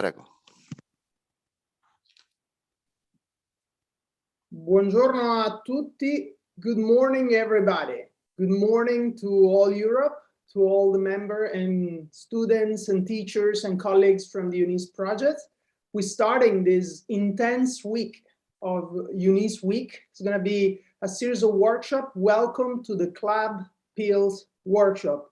Prego. Buongiorno a tutti. Good morning, everybody. Good morning to all Europe, to all the members and students and teachers and colleagues from the UNICT project. We're starting this intense week of UNICT Week. It's going to be a series of workshops. Welcome to the Club Pills workshop.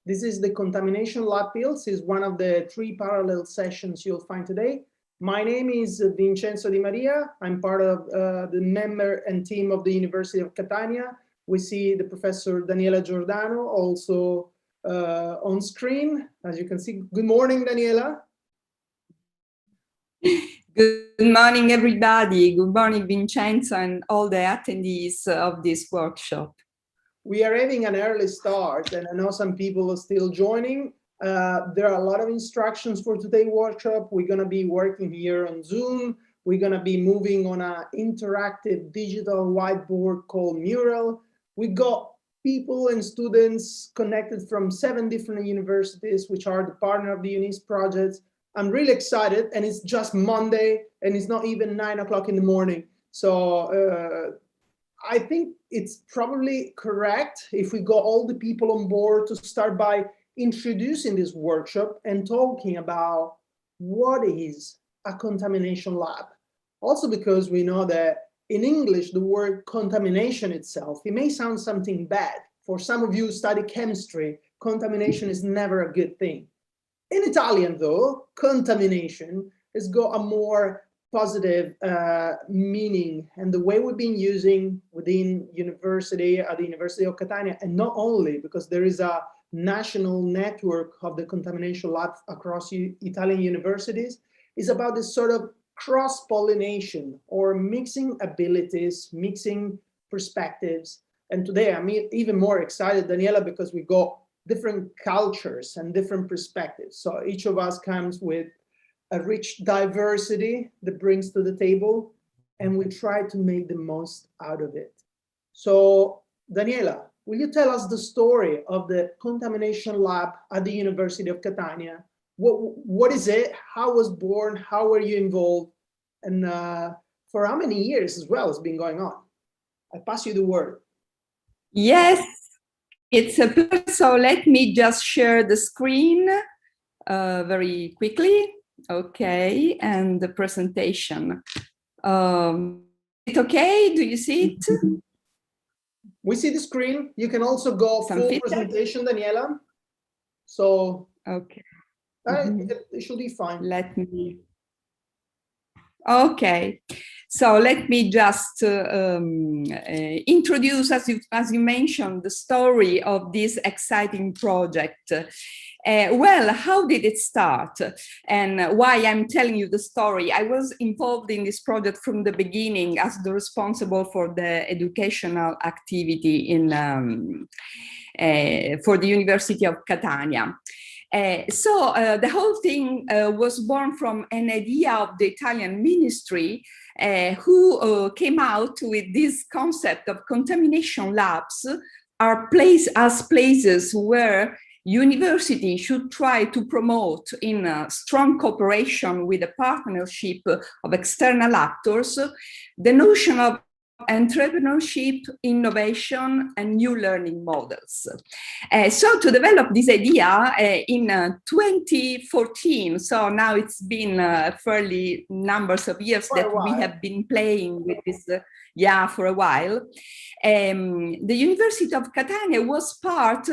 This is the Contamination Lab Pills. Is one of the 3 parallel sessions you'll find today. My name is Vincenzo Di Maria. I'm part of the member and team of the University of Catania. We see the professor Daniela Giordano also on screen, as you can see. Good morning, Daniela. Good morning, everybody. Good morning, Vincenzo, and all the attendees of this workshop. We are having an early start, and I know some people are still joining. There are a lot of instructions for today's workshop. We're going to be working here on Zoom. We're going to be moving on an interactive digital whiteboard called Mural. We got people and students connected from 7 different universities, which are the partner of the UNICT project. I'm really excited, and it's just Monday, and it's not even 9 o'clock in the morning. So I think it's probably correct if we got all the people on board to start by introducing this workshop and talking about what is a contamination lab. Also because we know that in English, the word contamination itself, it may sound something bad. For some of you who study chemistry, contamination is never a good thing. In Italian though, contamination has got a more positive meaning, and the way we've been using within university at the University of Catania, and not only because there is a national network of the contamination labs across Italian universities, is about this sort of cross-pollination or mixing abilities, mixing perspectives. And today I'm even more excited, Daniela, because we got different cultures and different perspectives. So each of us comes with a rich diversity that brings to the table, and we try to make the most out of it. So Daniela, will you tell us the story of the Contamination Lab at the University of Catania? What is it? How was born? How were you involved? And for how many years as well it's been going on? I pass you the word. Yes, it's a pleasure. So let me just share the screen very quickly. Okay, and the presentation. It okay? Do you see it? We see the screen. You can also go full presentation, Daniela. So okay, it should be fine. Let me. Okay, so let me just introduce, as you mentioned, the story of this exciting project. Well, how did it start, and why I'm telling you the story? I was involved in this project from the beginning as the responsible for the educational activity in for the University of Catania. So the whole thing was born from an idea of the Italian ministry who came out with this concept of contamination labs are places where university should try to promote in a strong cooperation with a partnership of external actors, the notion of entrepreneurship, innovation, and new learning models. So to develop this idea in 2014, so now it's been fairly numbers of years that we have been playing with this, for a while. The University of Catania was part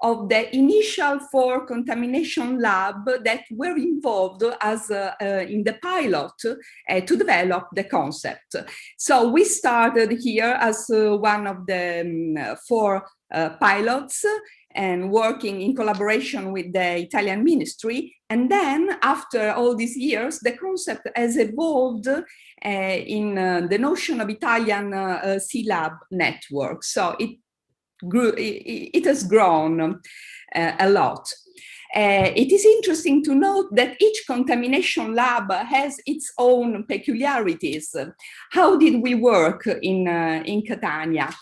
of the initial 4 contamination lab that were involved as in the pilot to develop the concept. So we started here as one of the 4 pilots and working in collaboration with the Italian ministry. And then after all these years, the concept has evolved in the notion of Italian C-Lab network. So it has grown a lot. It is interesting to note that each contamination lab has its own peculiarities. How did we work in Catania?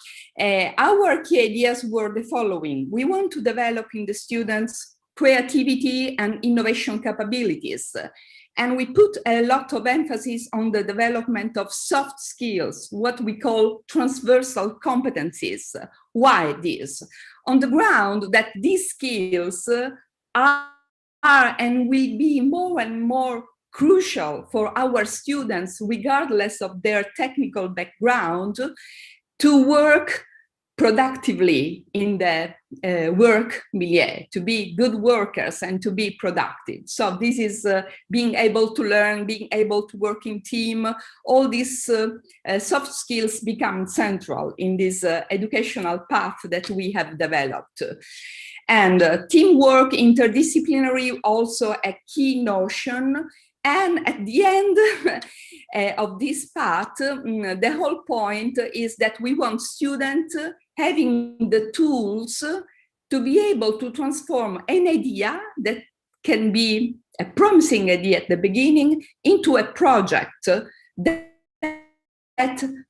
Our key ideas were the following. We want to develop in the students creativity and innovation capabilities. And we put a lot of emphasis on the development of soft skills, what we call transversal competencies. Why this? On the ground that these skills are and will be more and more crucial for our students, regardless of their technical background, to work productively in the work milieu, to be good workers and to be productive. So this is being able to learn, being able to work in team. All these soft skills become central in this educational path that we have developed. And teamwork, interdisciplinary, also a key notion. And at the end of this part, the whole point is that we want students having the tools to be able to transform an idea that can be a promising idea at the beginning into a project that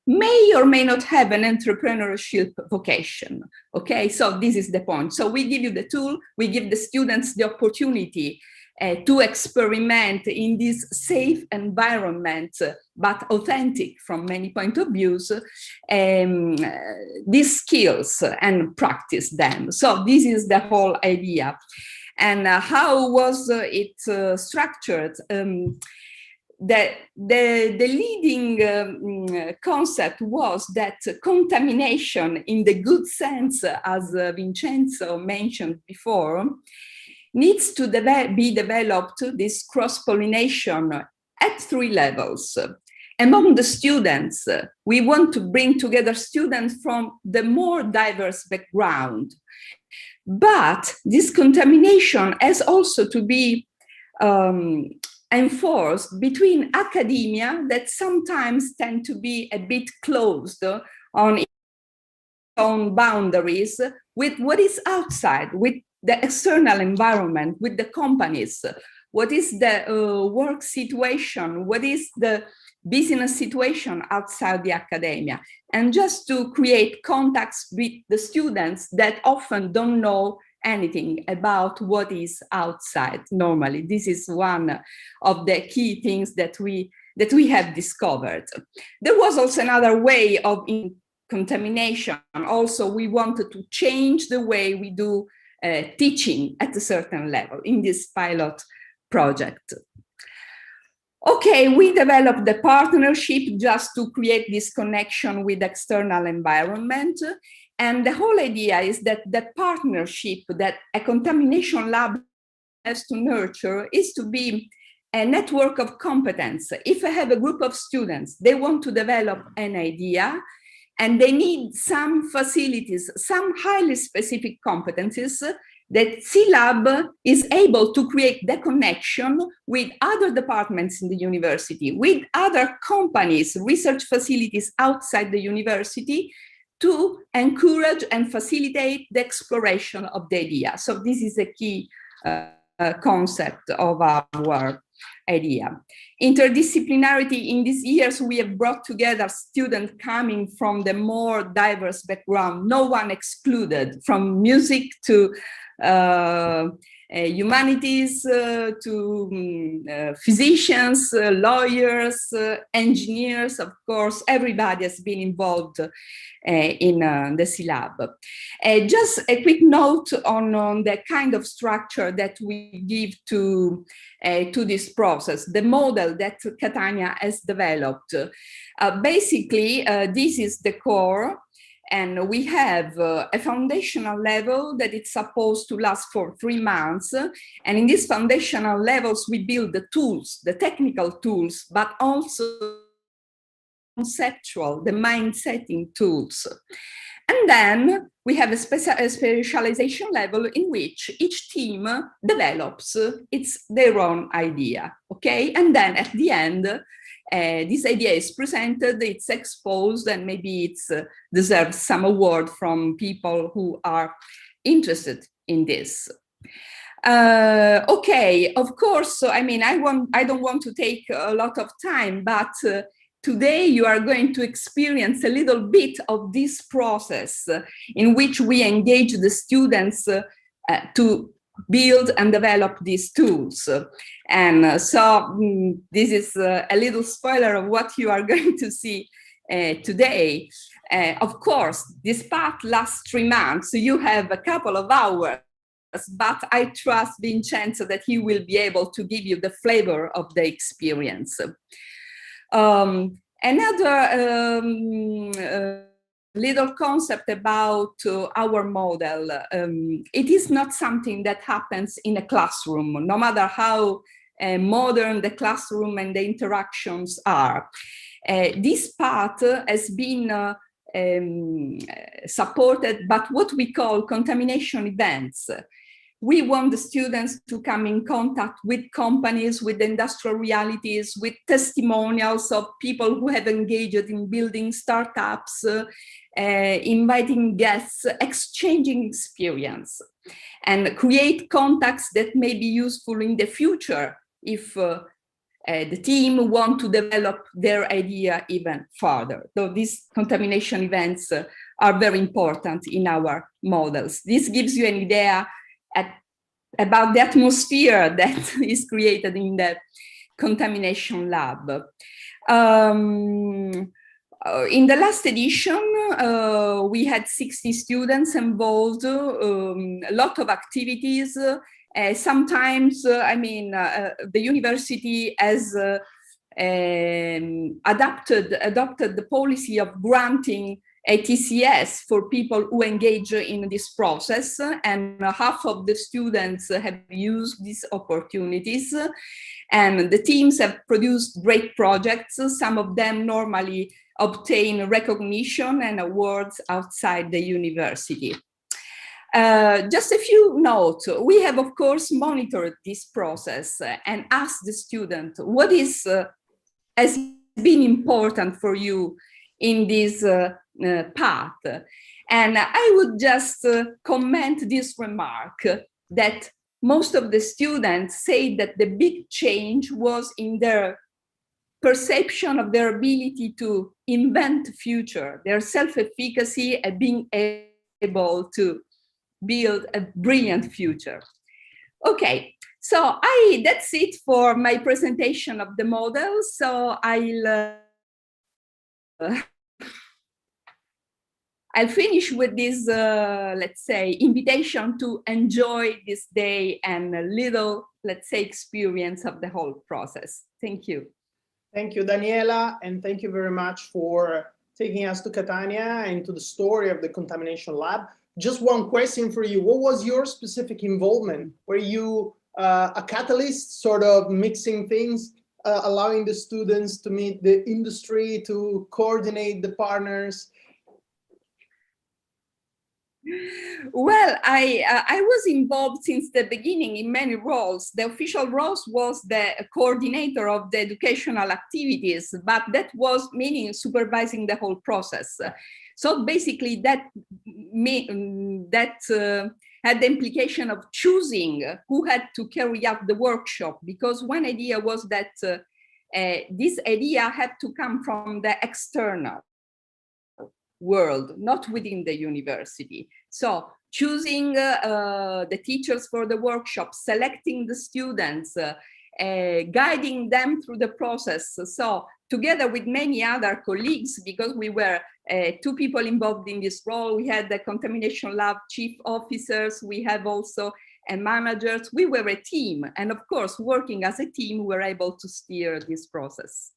may or may not have an entrepreneurship vocation. Okay, so this is the point. So we give you the tool, we give the students the opportunity to experiment in this safe environment, but authentic from many points of views, these skills and practice them. So this is the whole idea. And how was it structured? The leading concept was that contamination, in the good sense, as Vincenzo mentioned before, needs to be developed, this cross-pollination, at 3 levels. Among the students, we want to bring together students from the more diverse background. But this contamination has also to be enforced between academia, that sometimes tend to be a bit closed on its own boundaries, with what is outside, with the external environment, with the companies. What is the work situation? What is the business situation outside the academia? And just to create contacts with the students that often don't know anything about what is outside normally. This is one of the key things that we have discovered. There was also another way of contamination. Also, we wanted to change the way we do teaching at a certain level in this pilot project. Okay, we developed the partnership just to create this connection with external environment. And the whole idea is that the partnership that a contamination lab has to nurture is to be a network of competence. If I have a group of students, they want to develop an idea, and they need some facilities, some highly specific competencies, that C-Lab is able to create the connection with other departments in the university, with other companies, research facilities outside the university, to encourage and facilitate the exploration of the idea. So this is a key concept of our idea. Interdisciplinarity, in these years, we have brought together students coming from the more diverse background, no one excluded, from music to humanities, to physicians, lawyers, engineers, of course, everybody has been involved in the C-Lab. Just a quick note on the kind of structure that we give to this process, the model that Catania has developed. Basically, this is the core. And we have a foundational level that it's supposed to last for 3 months. And in these foundational levels, we build the tools, the technical tools, but also conceptual, the mind-setting tools. And then we have a specialization level in which each team develops their own idea, okay? And then at the end, this idea is presented, it's exposed, and maybe it deserves some award from people who are interested in this. Okay, of course, so I mean, I don't want to take a lot of time, but today you are going to experience a little bit of this process in which we engage the students to build and develop these tools. And this is a little spoiler of what you are going to see today. Of course, this part lasts 3 months, so you have a couple of hours, but I trust Vincenzo that he will be able to give you the flavor of the experience. Another little concept about our model. It is not something that happens in a classroom, no matter how modern the classroom and the interactions are. This part has been supported by what we call contamination events. We want the students to come in contact with companies, with industrial realities, with testimonials of people who have engaged in building startups, inviting guests, exchanging experience, and create contacts that may be useful in the future if the team want to develop their idea even further. So these contamination events are very important in our models. This gives you an idea about the atmosphere that is created in the contamination lab. In the last edition, we had 60 students involved, a lot of activities. Sometimes, the university has adopted the policy of granting a TCS for people who engage in this process, and half of the students have used these opportunities, and the teams have produced great projects. Some of them normally obtain recognition and awards outside the university. Just a few notes. We have, of course, monitored this process and asked the student what has been important for you in this path. And I would just comment this remark that most of the students say that the big change was in their perception of their ability to invent future, their self-efficacy and being able to build a brilliant future. Okay, so that's it for my presentation of the model. So I'll finish with this, let's say, invitation to enjoy this day and a little, let's say, experience of the whole process. Thank you. Thank you, Daniela, and thank you very much for taking us to Catania and to the story of the Contamination Lab. Just one question for you. What was your specific involvement? Were you a catalyst, sort of mixing things, allowing the students to meet the industry, to coordinate the partners? Well, I was involved since the beginning in many roles. The official role was the coordinator of the educational activities, but that was meaning supervising the whole process. So basically that had the implication of choosing who had to carry out the workshop, because one idea was that this idea had to come from the external world, not within the university. So choosing the teachers for the workshop, selecting the students, guiding them through the process. So together with many other colleagues, because we were 2 people involved in this role, we had the Contamination Lab chief officers, we have also managers, we were a team. And of course, working as a team, we were able to steer this process.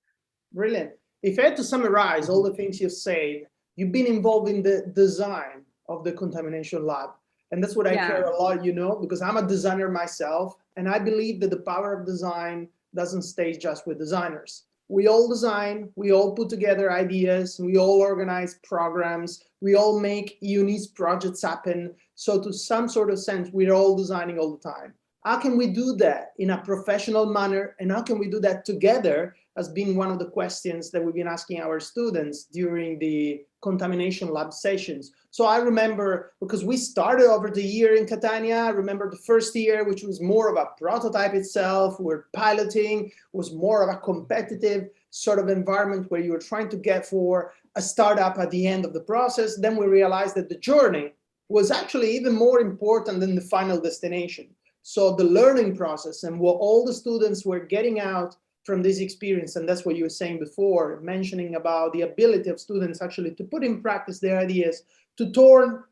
Brilliant. If I had to summarize all the things you've said, you've been involved in the design of the Contamination Lab. And that's what I care a lot, you know, because I'm a designer myself. And I believe that the power of design doesn't stay just with designers. We all design, we all put together ideas, we all organize programs, we all make unique projects happen. So to some sort of sense, we're all designing all the time. How can we do that in a professional manner? And how can we do that together, has been one of the questions that we've been asking our students during the Contamination Lab sessions. So I remember, because we started over the year in Catania, I remember the first year, which was more of a prototype itself, we're piloting, was more of a competitive sort of environment where you were trying to get for a startup at the end of the process. Then we realized that the journey was actually even more important than the final destination. So the learning process and what all the students were getting out from this experience, and that's what you were saying before, mentioning about the ability of students actually to put in practice their ideas, to turn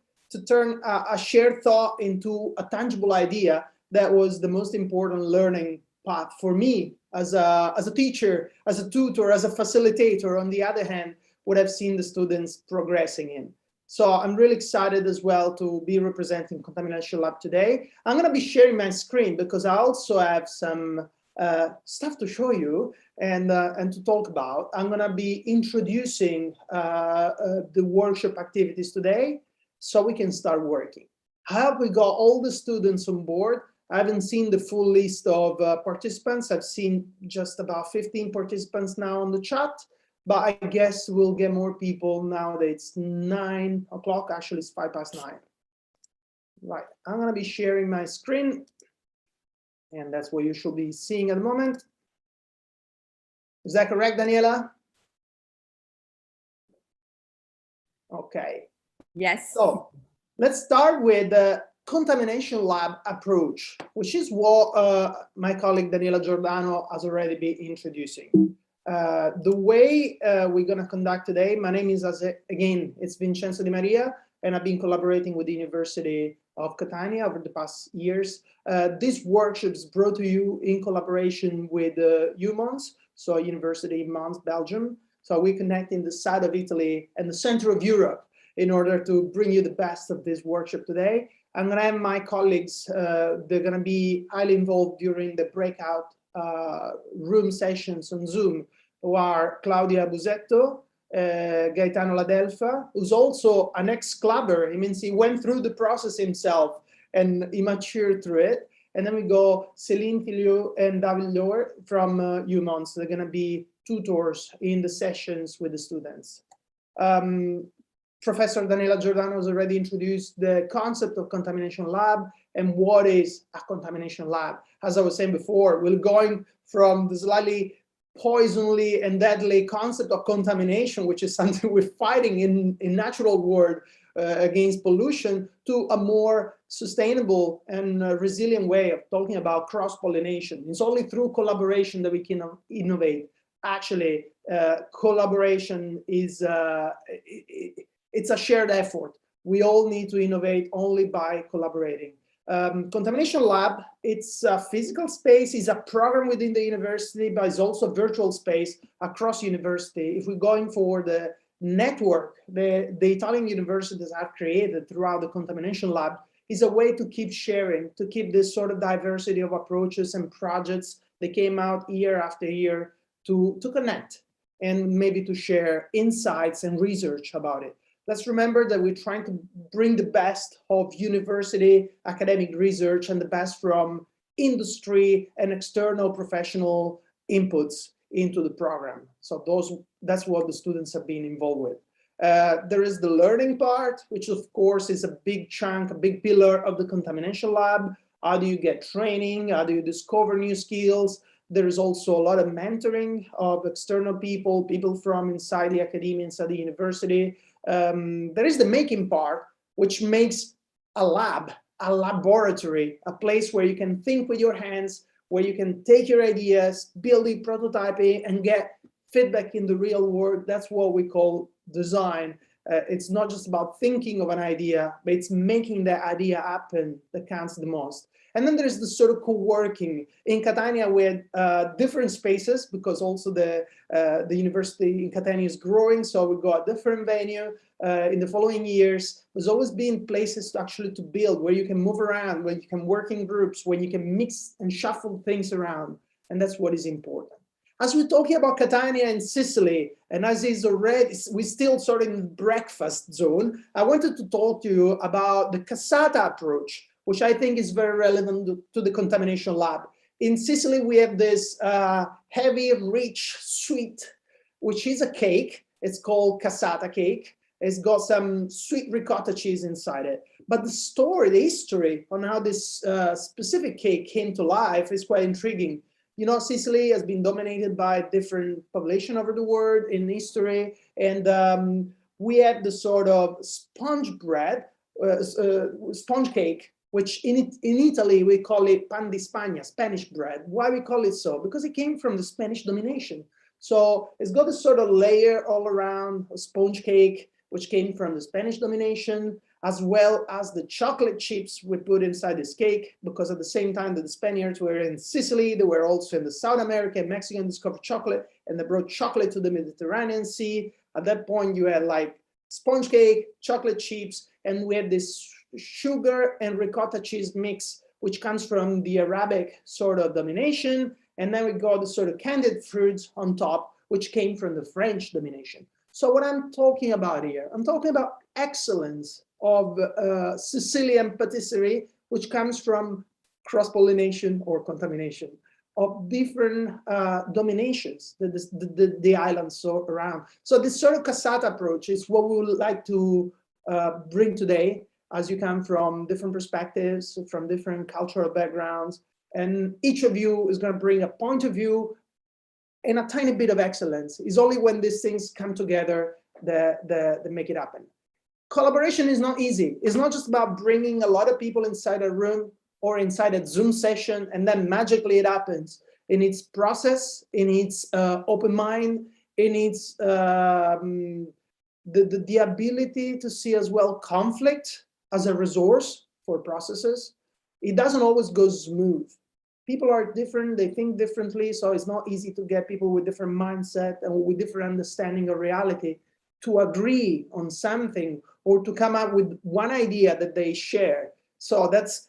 a shared thought into a tangible idea. That was the most important learning path for me as a teacher, as a tutor, as a facilitator. On the other hand, what I've seen the students progressing in. So I'm really excited as well to be representing Contamination Lab today. I'm going to be sharing my screen because I also have some stuff to show you and to talk about. I'm going to be introducing the workshop activities today so we can start working. I hope we got all the students on board. I haven't seen the full list of participants. I've seen just about 15 participants now on the chat, but I guess we'll get more people now that it's 9 o'clock. Actually, it's 9:05. Right, I'm going to be sharing my screen, and that's what you should be seeing at the moment. Is that correct, Daniela? Okay. Yes. So let's start with the Contamination Lab Approach, which is what my colleague Daniela Giordano has already been introducing. The way we're going to conduct today, my name is, again, it's Vincenzo Di Maria, and I've been collaborating with the University of Catania over the past years. This workshop is brought to you in collaboration with UMons, so University in Mons, Belgium. So we connect in the south of Italy and the center of Europe in order to bring you the best of this workshop today. I'm going to have my colleagues, they're going to be highly involved during the breakout room sessions on Zoom, who are Claudia Busetto, Gaetano Ladelfa, who's also an ex-clubber. It means he went through the process himself and he matured through it. And then we go Céline Thiliou and David Lohr from UMons. They're going to be tutors in the sessions with the students. Professor Daniela Giordano has already introduced the concept of contamination lab and what is a contamination lab. As I was saying before, we're going from the slightly poisonly and deadly concept of contamination, which is something we're fighting in natural world against pollution, to a more sustainable and resilient way of talking about cross-pollination. It's only through collaboration that we can innovate. Actually, collaboration is it's a shared effort. We all need to innovate only by collaborating. Contamination Lab, it's a physical space, is a program within the university, but it's also a virtual space across university. If we're going for the network, the Italian universities have created throughout the Contamination Lab, is a way to keep sharing, to keep this sort of diversity of approaches and projects that came out year after year to connect and maybe to share insights and research about it. Let's remember that we're trying to bring the best of university academic research and the best from industry and external professional inputs into the program. So that's what the students have been involved with. There is the learning part, which of course is a big chunk, a big pillar of the Contamination Lab. How do you get training? How do you discover new skills? There is also a lot of mentoring of external people, people from inside the academia, inside the university. There is the making part, which makes a lab, a laboratory, a place where you can think with your hands, where you can take your ideas, build it, prototype it, and get feedback in the real world. That's what we call design. It's not just about thinking of an idea, but it's making that idea happen that counts the most. And then there's the sort of co-working. In Catania, we had different spaces because also the university in Catania is growing. So we got a different venue in the following years. There's always been places to actually to build where you can move around, where you can work in groups, where you can mix and shuffle things around. And that's what is important. As we're talking about Catania and Sicily, and as is already, we're still sort of in breakfast zone, I wanted to talk to you about the cassata approach, which I think is very relevant to the Contamination Lab. In Sicily, we have this heavy, rich, sweet, which is a cake. It's called cassata cake. It's got some sweet ricotta cheese inside it. But the story, the history on how this specific cake came to life is quite intriguing. You know, Sicily has been dominated by different population over the world in history. And we have the sort of sponge bread, sponge cake, which in Italy, we call it pan di Spagna, Spanish bread. Why we call it so? Because it came from the Spanish domination. So it's got this sort of layer all around, a sponge cake, which came from the Spanish domination, as well as the chocolate chips we put inside this cake, because at the same time that the Spaniards were in Sicily, they were also in the South America, and Mexican discovered chocolate, and they brought chocolate to the Mediterranean Sea. At that point, you had like sponge cake, chocolate chips, and we had this sugar and ricotta cheese mix, which comes from the Arabic sort of domination. And then we got the sort of candied fruits on top, which came from the French domination. So what I'm talking about here, I'm talking about excellence of Sicilian patisserie, which comes from cross-pollination or contamination of different dominations that the islands so around. So this sort of cassata approach is what we would like to bring today, as you come from different perspectives, from different cultural backgrounds, and each of you is going to bring a point of view and a tiny bit of excellence. It's only when these things come together that make it happen. Collaboration is not easy. It's not just about bringing a lot of people inside a room or inside a Zoom session and then magically it happens. In its process, in its open mind, in its the ability to see as well conflict as a resource for processes. It doesn't always go smooth. People are different, they think differently, so it's not easy to get people with different mindset and with different understanding of reality to agree on something or to come up with one idea that they share. So that's,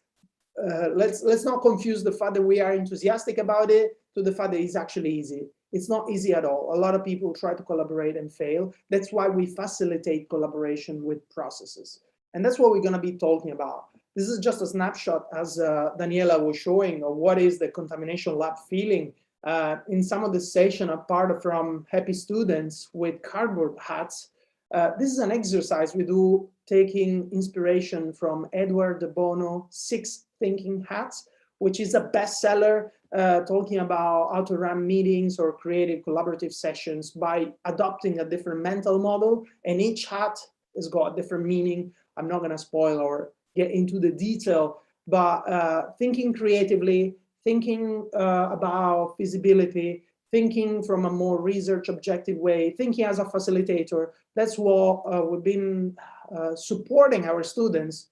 let's not confuse the fact that we are enthusiastic about it to the fact that it's actually easy. It's not easy at all. A lot of people try to collaborate and fail. That's why we facilitate collaboration with processes. And that's what we're gonna be talking about. This is just a snapshot, as Daniela was showing, of what is the Contamination Lab feeling. In some of the session, apart from happy students with cardboard hats, this is an exercise we do taking inspiration from Edward de Bono, 6 Thinking Hats, which is a bestseller talking about how to run meetings or creative collaborative sessions by adopting a different mental model, and each hat has got a different meaning. I'm not gonna spoil or get into the detail, but thinking creatively, thinking about feasibility, thinking from a more research objective way, thinking as a facilitator. That's what we've been supporting our students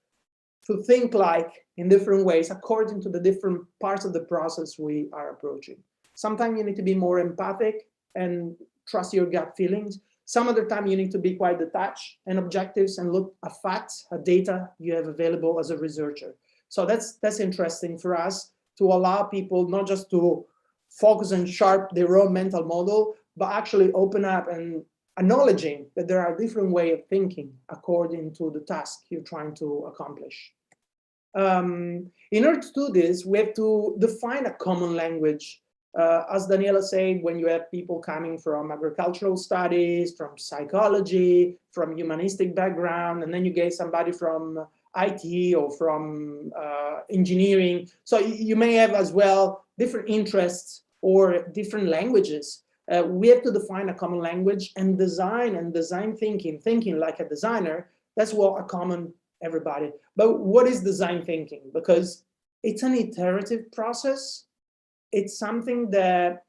to think like in different ways according to the different parts of the process we are approaching. Sometimes you need to be more empathic and trust your gut feelings. Some other time you need to be quite detached and objectives and look at facts, at data you have available as a researcher. So that's interesting for us to allow people not just to focus and sharp their own mental model, but actually open up and acknowledging that there are different ways of thinking according to the task you're trying to accomplish. In order to do this, we have to define a common language. As Daniela said, when you have people coming from agricultural studies, from psychology, from humanistic background, and then you get somebody from IT or from engineering. So you may have as well different interests or different languages. We have to define a common language and design thinking like a designer. That's what a common everybody. But what is design thinking? Because it's an iterative process. It's something that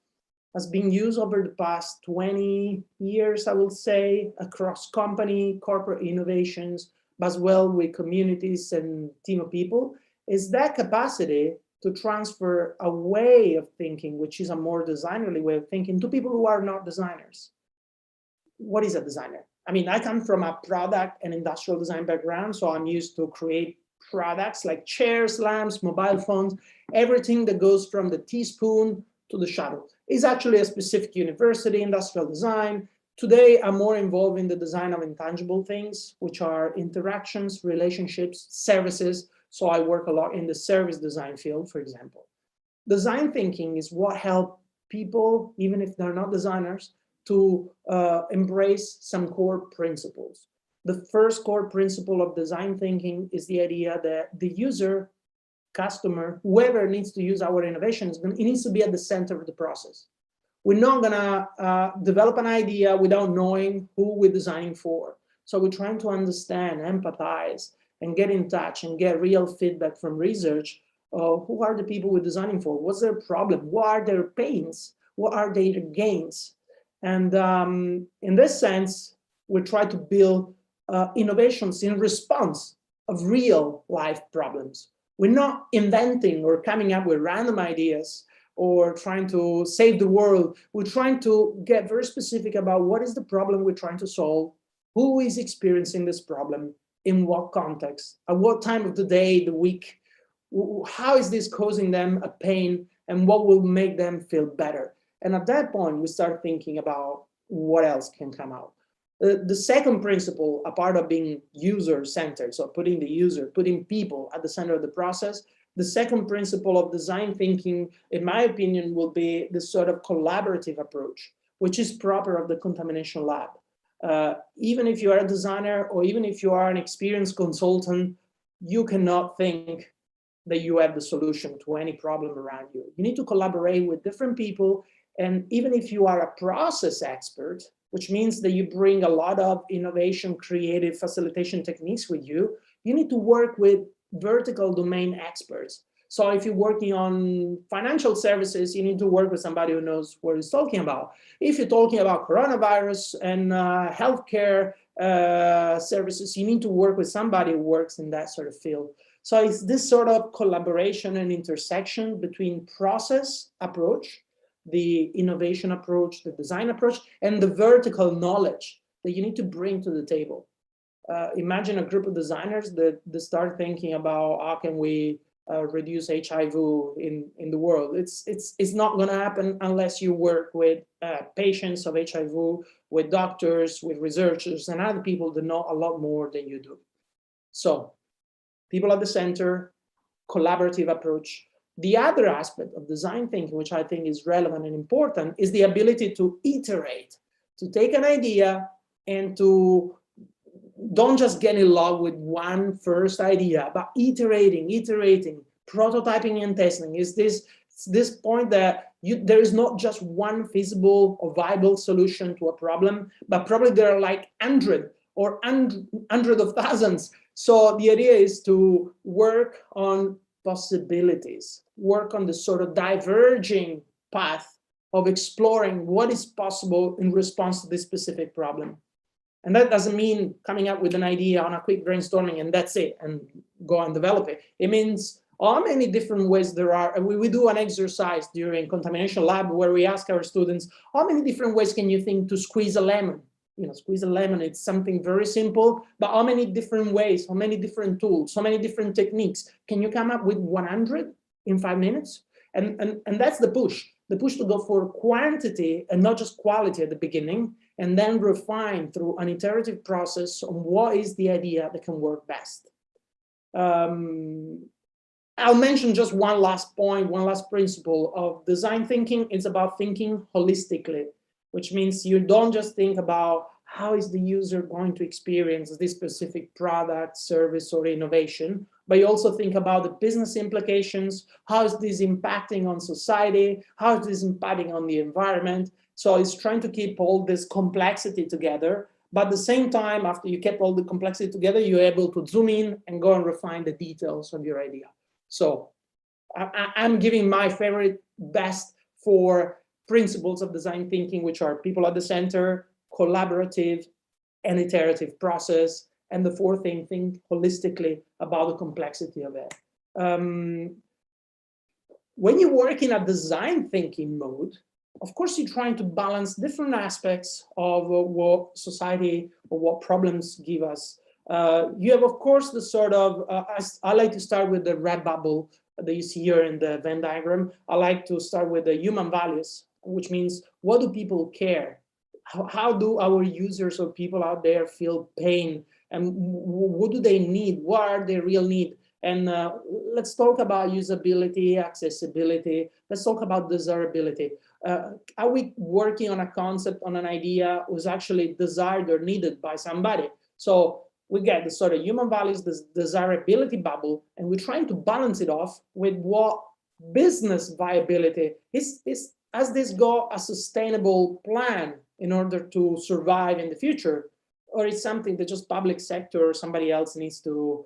has been used over the past 20 years, I would say, across company, corporate innovations, but as well with communities and team of people, is that capacity to transfer a way of thinking, which is a more designerly way of thinking, to people who are not designers. What is a designer? I mean, I come from a product and industrial design background, so I'm used to create products like chairs, lamps, mobile phones, everything that goes from the teaspoon to the shuttle. Is actually a specific university, industrial design. Today, I'm more involved in the design of intangible things, which are interactions, relationships, services. So I work a lot in the service design field, for example. Design thinking is what helps people, even if they're not designers, to embrace some core principles. The first core principle of design thinking is the idea that the user, customer, whoever needs to use our innovations, it needs to be at the center of the process. We're not gonna develop an idea without knowing who we're designing for. So we're trying to understand, empathize, and get in touch and get real feedback from research. Who are the people we're designing for? What's their problem? What are their pains? What are their gains? And in this sense, we try to build innovations in response of real life problems. We're not inventing or coming up with random ideas or trying to save the world. We're trying to get very specific about what is the problem we're trying to solve, who is experiencing this problem, in what context, at what time of the day, the week, how is this causing them a pain, and what will make them feel better. And at that point, we start thinking about what else can come out. The second principle, apart of being user-centered, so putting the user, putting people at the center of the process, the second principle of design thinking, in my opinion, will be this sort of collaborative approach, which is proper of the Contamination Lab. Even if you are a designer or even if you are an experienced consultant, you cannot think that you have the solution to any problem around you. You need to collaborate with different people. And even if you are a process expert, which means that you bring a lot of innovation, creative facilitation techniques with you, you need to work with vertical domain experts. So if you're working on financial services, you need to work with somebody who knows what he's talking about. If you're talking about coronavirus and healthcare services, you need to work with somebody who works in that sort of field. So it's this sort of collaboration and intersection between process approach, the innovation approach, the design approach, and the vertical knowledge that you need to bring to the table. Imagine a group of designers that start thinking about how can we reduce HIV in the world. It's not going to happen unless you work with patients of HIV, with doctors, with researchers, and other people that know a lot more than you do. So, people at the center, collaborative approach. The other aspect of design thinking, which I think is relevant and important, is the ability to iterate, to take an idea and to don't just get in love with one first idea, but iterating, prototyping and testing. Is this point that there is not just one feasible or viable solution to a problem, but probably there are like 100 or 100 of thousands. So the idea is to work on possibilities, work on the sort of diverging path of exploring what is possible in response to this specific problem. And that doesn't mean coming up with an idea on a quick brainstorming and that's it, and go and develop it. It means how many different ways there are. We do an exercise during Contamination Lab where we ask our students, how many different ways can you think to squeeze a lemon? You know, squeeze a lemon, it's something very simple, but how many different ways, how many different tools, how many different techniques? Can you come up with 100 in 5 minutes? And that's the push to go for quantity and not just quality at the beginning, and then refine through an iterative process on what is the idea that can work best. I'll mention just one last point, one last principle of design thinking. It's about thinking holistically, which means you don't just think about how is the user going to experience this specific product, service, or innovation, but you also think about the business implications. How is this impacting on society? How is this impacting on the environment? So it's trying to keep all this complexity together, but at the same time, after you kept all the complexity together, you're able to zoom in and go and refine the details of your idea. So I'm giving my favorite best for principles of design thinking, which are people at the center, collaborative and iterative process, and the fourth thing, think holistically about the complexity of it. When you work in a design thinking mode, of course, you're trying to balance different aspects of what society or what problems give us. You have, of course, the sort of, I like to start with the red bubble that you see here in the Venn diagram. I like to start with the human values, which means what do people care? How do our users or people out there feel pain? And what do they need? What are their real needs? And let's talk about usability, accessibility. Let's talk about desirability. Are we working on a concept, on an idea who's actually desired or needed by somebody? So we get the sort of human values, this desirability bubble, and we're trying to balance it off with what business viability is. Has this got a sustainable plan in order to survive in the future? Or is something that just public sector or somebody else needs to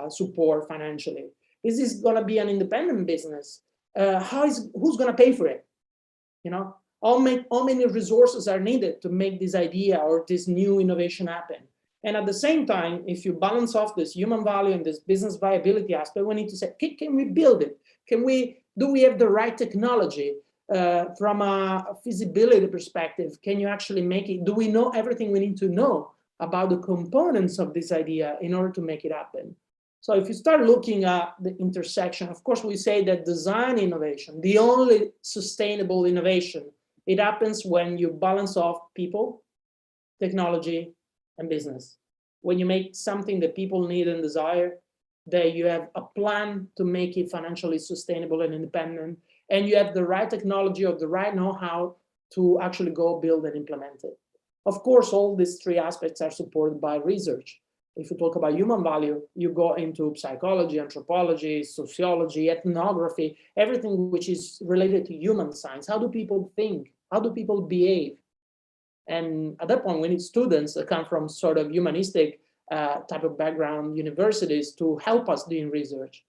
support financially? Is this going to be an independent business? Who's going to pay for it? You know, how many resources are needed to make this idea or this new innovation happen? And at the same time, if you balance off this human value and this business viability aspect, we need to say, can we build it? Do we have the right technology? From a feasibility perspective, can you actually make it? Do we know everything we need to know about the components of this idea in order to make it happen? So if you start looking at the intersection, of course, we say that design innovation, the only sustainable innovation, it happens when you balance off people, technology, and business. When you make something that people need and desire, that you have a plan to make it financially sustainable and independent, and you have the right technology or the right know-how to actually go build and implement it. Of course, all these three aspects are supported by research. If you talk about human value, you go into psychology, anthropology, sociology, ethnography, everything which is related to human science. How do people think? How do people behave? And at that point, we need students that come from sort of humanistic type of background universities to help us doing research.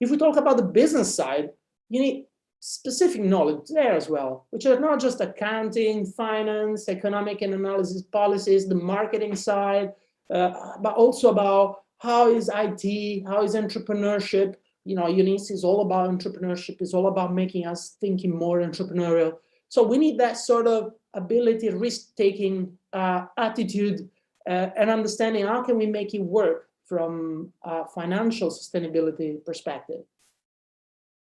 If we talk about the business side, you need specific knowledge there as well, which are not just accounting, finance, economic and analysis policies, the marketing side, but also about how is IT, how is entrepreneurship. You know, UNICT is all about entrepreneurship, it's all about making us thinking more entrepreneurial. So we need that sort of ability, risk-taking attitude, and understanding how can we make it work from a financial sustainability perspective.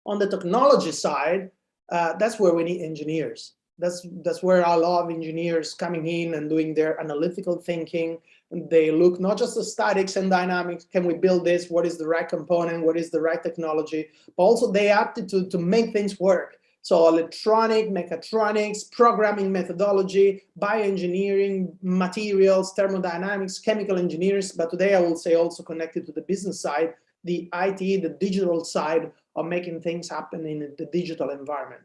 On the technology side, that's where we need engineers. That's where a lot of engineers coming in and doing their analytical thinking. And they look not just at statics and dynamics, can we build this? What is the right component? What is the right technology? But also the aptitude to make things work. So electronic, mechatronics, programming methodology, bioengineering, materials, thermodynamics, chemical engineers. But today I will say also connected to the business side, the IT, the digital side of making things happen in the digital environment.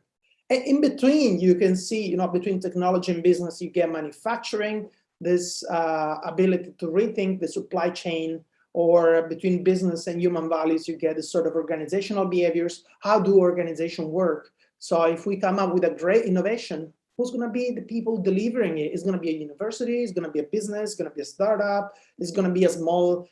And in between, you can see, you know, between technology and business, you get manufacturing, this ability to rethink the supply chain, or between business and human values, you get this sort of organizational behaviors. How do organizations work? So if we come up with a great innovation, who's going to be the people delivering it? It's going to be a university, it's going to be a business, it's going to be a startup, it's going to be a small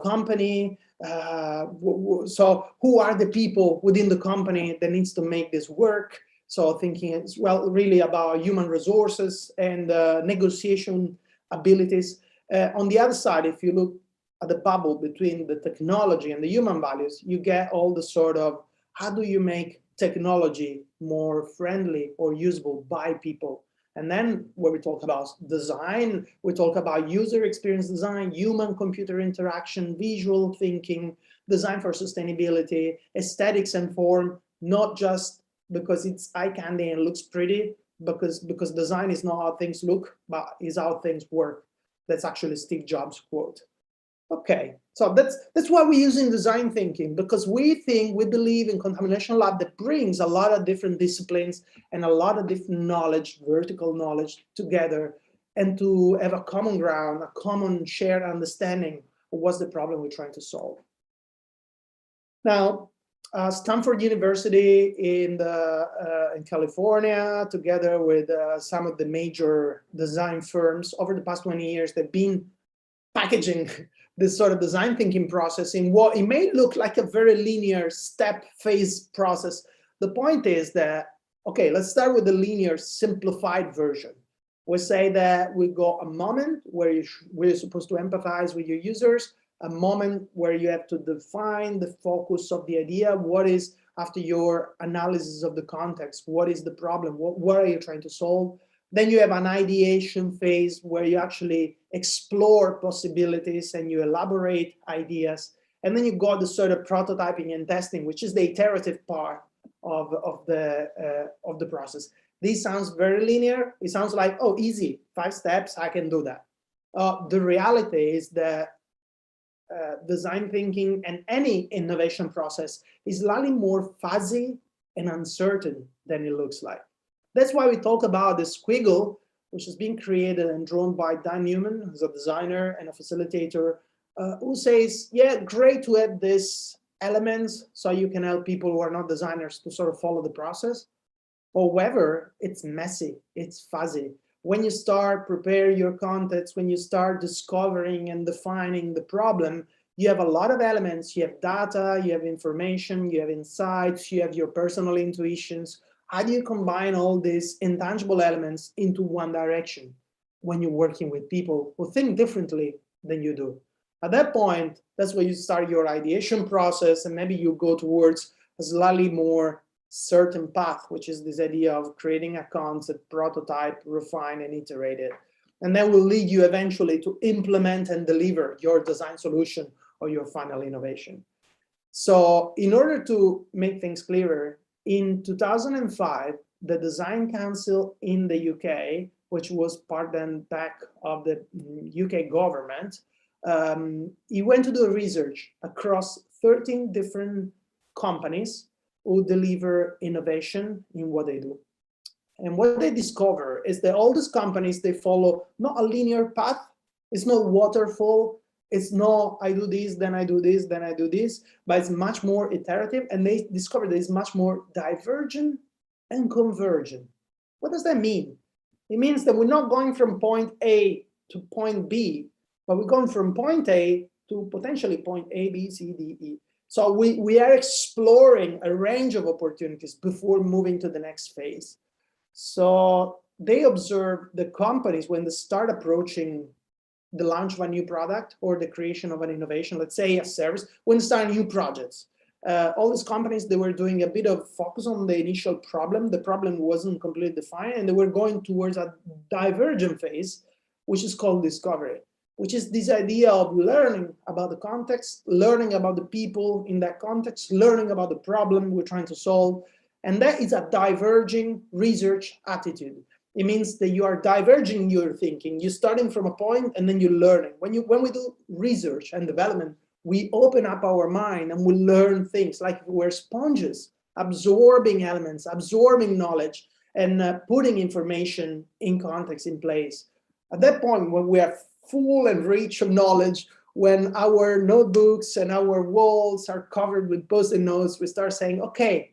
company. So who are the people within the company that needs to make this work? So thinking as well really about human resources and negotiation abilities. On the other side, if you look at the bubble between the technology and the human values, you get all the sort of, how do you make technology more friendly or usable by people? And then when we talk about design, we talk about user experience design, human computer interaction, visual thinking, design for sustainability, aesthetics and form, not just because it's eye candy and looks pretty, because design is not how things look, but is how things work. That's actually Steve Jobs' quote. Okay, so that's why we're using design thinking, because we believe in Contamination Lab that brings a lot of different disciplines and a lot of different knowledge, vertical knowledge together, and to have a common ground, a common shared understanding of what's the problem we're trying to solve. Now, Stanford University in California, together with some of the major design firms over the past 20 years, they've been packaging this sort of design thinking process in what it may look like a very linear step phase process. The point is that, okay, let's start with the linear simplified version. We say that we got a moment where you're supposed to empathize with your users, a moment where you have to define the focus of the idea. What is, after your analysis of the context, what is the problem? What are you trying to solve? Then you have an ideation phase where you actually explore possibilities and you elaborate ideas. And then you got the sort of prototyping and testing, which is the iterative part of the process. This sounds very linear. It sounds like, oh, easy, 5 steps, I can do that. The reality is that design thinking and any innovation process is slightly more fuzzy and uncertain than it looks like. That's why we talk about the squiggle, which has been created and drawn by Dan Newman, who's a designer and a facilitator who says, yeah, great to have these elements so you can help people who are not designers to sort of follow the process. However, it's messy, it's fuzzy. When you start prepare your context, when you start discovering and defining the problem, you have a lot of elements. You have data, you have information, you have insights, you have your personal intuitions. How do you combine all these intangible elements into one direction when you're working with people who think differently than you do? At that point, that's where you start your ideation process, and maybe you go towards a slightly more certain path, which is this idea of creating a concept, prototype, refine, and iterate it. And that will lead you eventually to implement and deliver your design solution or your final innovation. So in order to make things clearer, in 2005, the Design Council in the UK, which was part then back of the UK government, he went to do research across 13 different companies who deliver innovation in what they do. And what they discover is that all these companies, they follow not a linear path. It's not waterfall. It's not, I do this, then I do this, then I do this, but it's much more iterative. And they discover that it's much more divergent and convergent. What does that mean? It means that we're not going from point A to point B, but we're going from point A to potentially point A, B, C, D, E. So we are exploring a range of opportunities before moving to the next phase. So they observe the companies when they start approaching the launch of a new product or the creation of an innovation, let's say a service, when they start new projects. All these companies, they were doing a bit of focus on the initial problem. The problem wasn't completely defined, and they were going towards a divergent phase, which is called discovery, which is this idea of learning about the context, learning about the people in that context, learning about the problem we're trying to solve. And that is a diverging research attitude. It means that you are diverging your thinking. You're starting from a point and then you're learning. When we do research and development, we open up our mind and we learn things like we're sponges, absorbing elements, absorbing knowledge, and putting information in context in place. At that point, when we are full and rich of knowledge, when our notebooks and our walls are covered with post-it notes, we start saying, okay,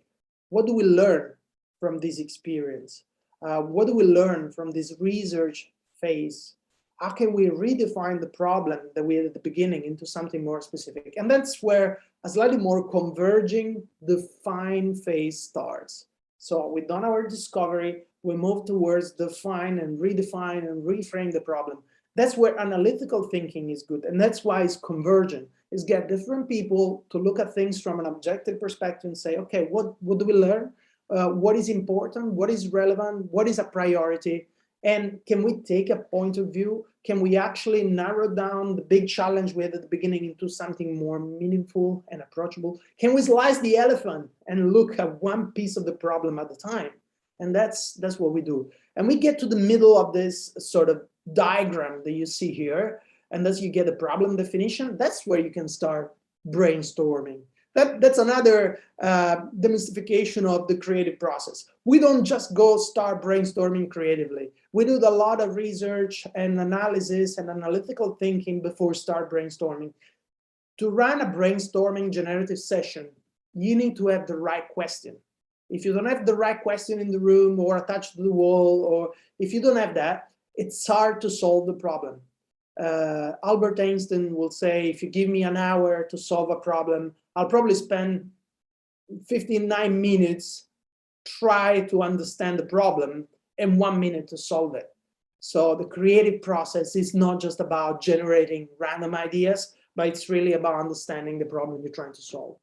what do we learn from this experience? What do we learn from this research phase? How can we redefine the problem that we had at the beginning into something more specific? And that's where a slightly more converging, define phase starts. So we've done our discovery, we move towards define and redefine and reframe the problem. That's where analytical thinking is good. And that's why it's convergent, is get different people to look at things from an objective perspective and say, okay, what do we learn? What is important? What is relevant? What is a priority? And can we take a point of view? Can we actually narrow down the big challenge we had at the beginning into something more meaningful and approachable? Can we slice the elephant and look at one piece of the problem at a time? And that's what we do. And we get to the middle of this sort of diagram that you see here, and as you get a problem definition, that's where you can start brainstorming. That's another demystification of the creative process. We don't just go start brainstorming creatively. We do a lot of research and analysis and analytical thinking before start brainstorming. To run a brainstorming generative session, you need to have the right question. If you don't have the right question in the room or attached to the wall, or if you don't have that, it's hard to solve the problem. Albert Einstein will say, if you give me an hour to solve a problem, I'll probably spend 59 minutes try to understand the problem and 1 minute to solve it. So the creative process is not just about generating random ideas, but it's really about understanding the problem you're trying to solve.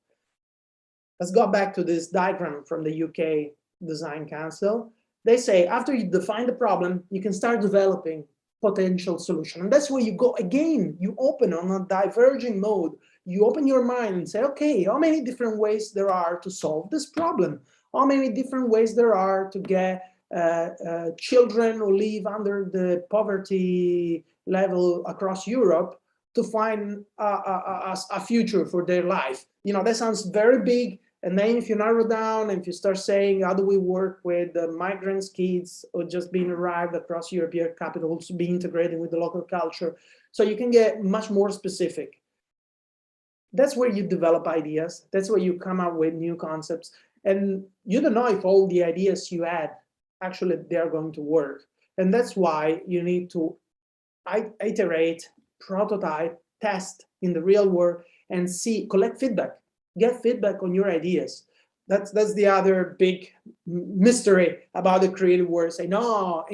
Let's go back to this diagram from the UK Design Council. They say after you define the problem, you can start developing potential solution. And that's where you go again, you open on a diverging mode. You open your mind and say, okay, how many different ways there are to solve this problem? How many different ways there are to get children who live under the poverty level across Europe to find a future for their life? You know, that sounds very big. And then if you narrow down and if you start saying, how do we work with the migrants, kids who just been arrived across European capitals, be integrated with the local culture? So you can get much more specific. That's where you develop ideas. That's where you come up with new concepts. And you don't know if all the ideas you had, actually, they're going to work. And that's why you need to iterate, prototype, test in the real world, and see, collect feedback, get feedback on your ideas. That's the other big mystery about the creative world. Say, no,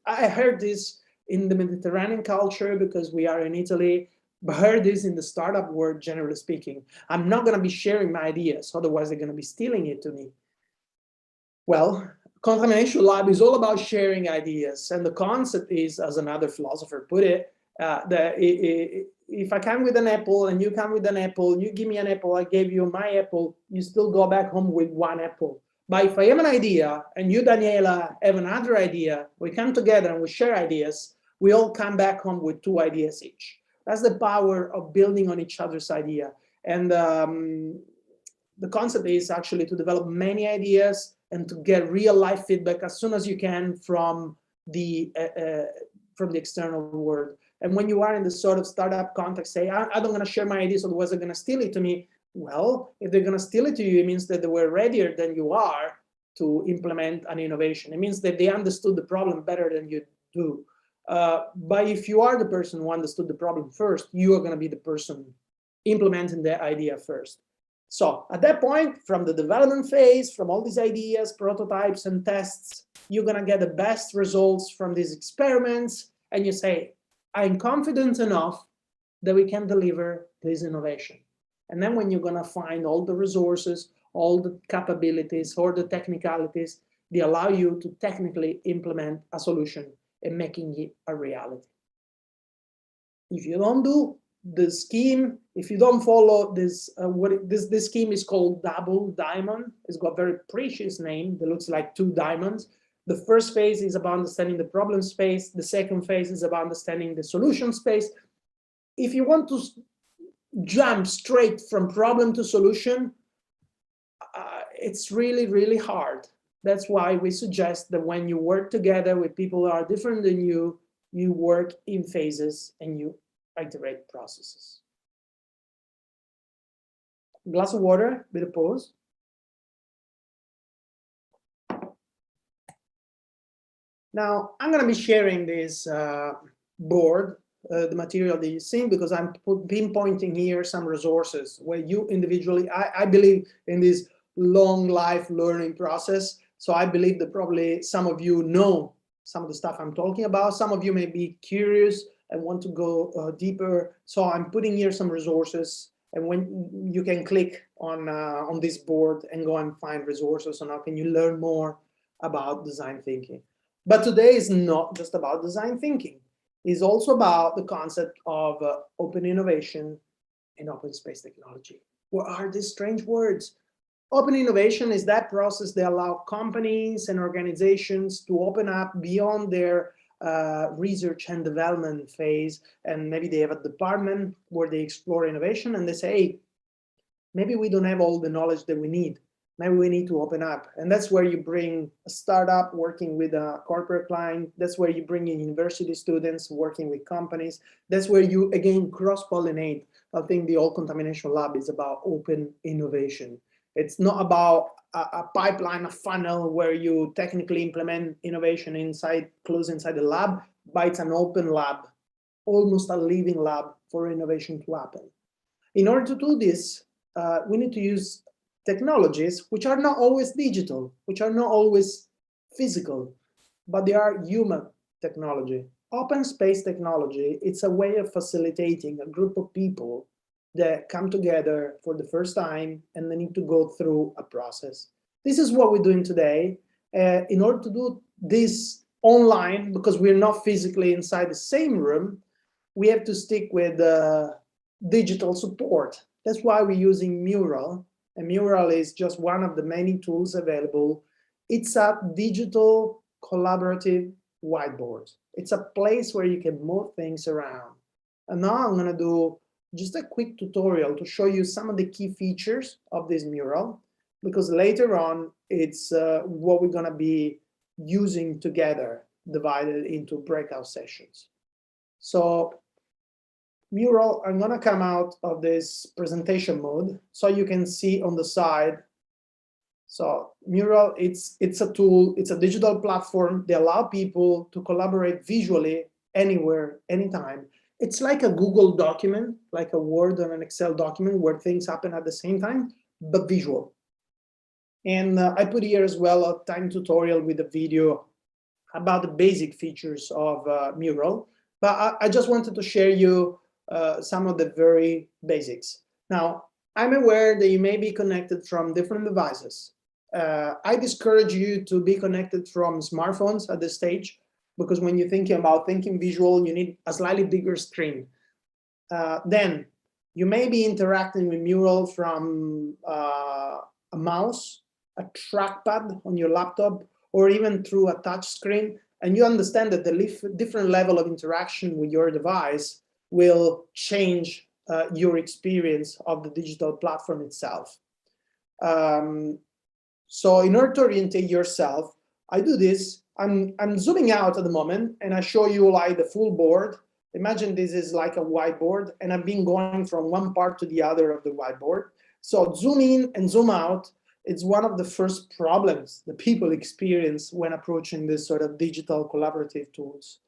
I heard this in the Mediterranean culture because we are in Italy, but I heard this in the startup world, generally speaking. I'm not going to be sharing my ideas, otherwise they're going to be stealing it to me. Well, Contamination Lab is all about sharing ideas. And the concept is, as another philosopher put it, that if I come with an apple and you come with an apple, you give me an apple, I gave you my apple, you still go back home with one apple. But if I have an idea and you, Daniela, have another idea, we come together and we share ideas, we all come back home with 2 ideas each. That's the power of building on each other's idea. And the concept is actually to develop many ideas and to get real life feedback as soon as you can from the external world. And when you are in the sort of startup context, say, I don't want to share my ideas, otherwise they're going to steal it to me. Well, if they're going to steal it to you, it means that they were readier than you are to implement an innovation. It means that they understood the problem better than you do. But if you are the person who understood the problem first, you are going to be the person implementing the idea first. So at that point, from the development phase, from all these ideas, prototypes, and tests, you're going to get the best results from these experiments. And you say, I'm confident enough that we can deliver this innovation. And then when you're going to find all the resources, all the capabilities, or the technicalities, they allow you to technically implement a solution and making it a reality. If you don't do the scheme, if you don't follow this, this scheme is called double diamond. It's got a very precious name that looks like 2 diamonds. The first phase is about understanding the problem space. The second phase is about understanding the solution space. If you want to jump straight from problem to solution, it's really, really hard. That's why we suggest that when you work together with people who are different than you, you work in phases and you iterate processes. Glass of water, bit of pause. Now, I'm going to be sharing this board, the material that you've seen, because I'm pinpointing here some resources where you individually, I believe in this long life learning process. So I believe that probably some of you know some of the stuff I'm talking about. Some of you may be curious and want to go deeper. So I'm putting here some resources, and when you can click on this board and go and find resources on how can you learn more about design thinking. But today is not just about design thinking. It's also about the concept of open innovation and open space technology. What are these strange words? Open innovation is that process that allows companies and organizations to open up beyond their research and development phase, and maybe they have a department where they explore innovation and they say, hey, maybe we don't have all the knowledge that we need. Maybe we need to open up. And that's where you bring a startup working with a corporate client. That's where you bring in university students working with companies. That's where you, again, cross-pollinate. I think the whole Contamination Lab is about open innovation. It's not about a pipeline, a funnel where you technically implement innovation close inside the lab, but it's an open lab, almost a living lab for innovation to happen. In order to do this, we need to use technologies which are not always digital, which are not always physical, but they are human technology. Open space technology, it's a way of facilitating a group of people that come together for the first time and they need to go through a process. This is what we're doing today. In order to do this online, because we're not physically inside the same room, we have to stick with digital support. That's why we're using Mural. And Mural is just one of the many tools available. It's a digital collaborative whiteboard. It's a place where you can move things around. And now I'm going to do just a quick tutorial to show you some of the key features of this Mural, because later on, it's what we're going to be using together, divided into breakout sessions. So Mural, I'm gonna come out of this presentation mode so you can see on the side. So Mural, it's a tool, it's a digital platform. They allow people to collaborate visually anywhere, anytime. It's like a Google document, like a Word or an Excel document where things happen at the same time, but visual. And I put here as well a time tutorial with a video about the basic features of Mural. But I just wanted to share you some of the very basics. Now, I'm aware that you may be connected from different devices. I discourage you to be connected from smartphones at this stage, because when you're thinking about thinking visual, you need a slightly bigger screen. Then you may be interacting with Mural from a mouse, a trackpad on your laptop, or even through a touch screen, and you understand that the different level of interaction with your device will change your experience of the digital platform itself. So in order to orientate yourself, I do this. I'm zooming out at the moment, and I show you like the full board. Imagine this is like a whiteboard, and I've been going from one part to the other of the whiteboard. So zoom in and zoom out. It's one of the first problems that people experience when approaching this sort of digital collaborative tools.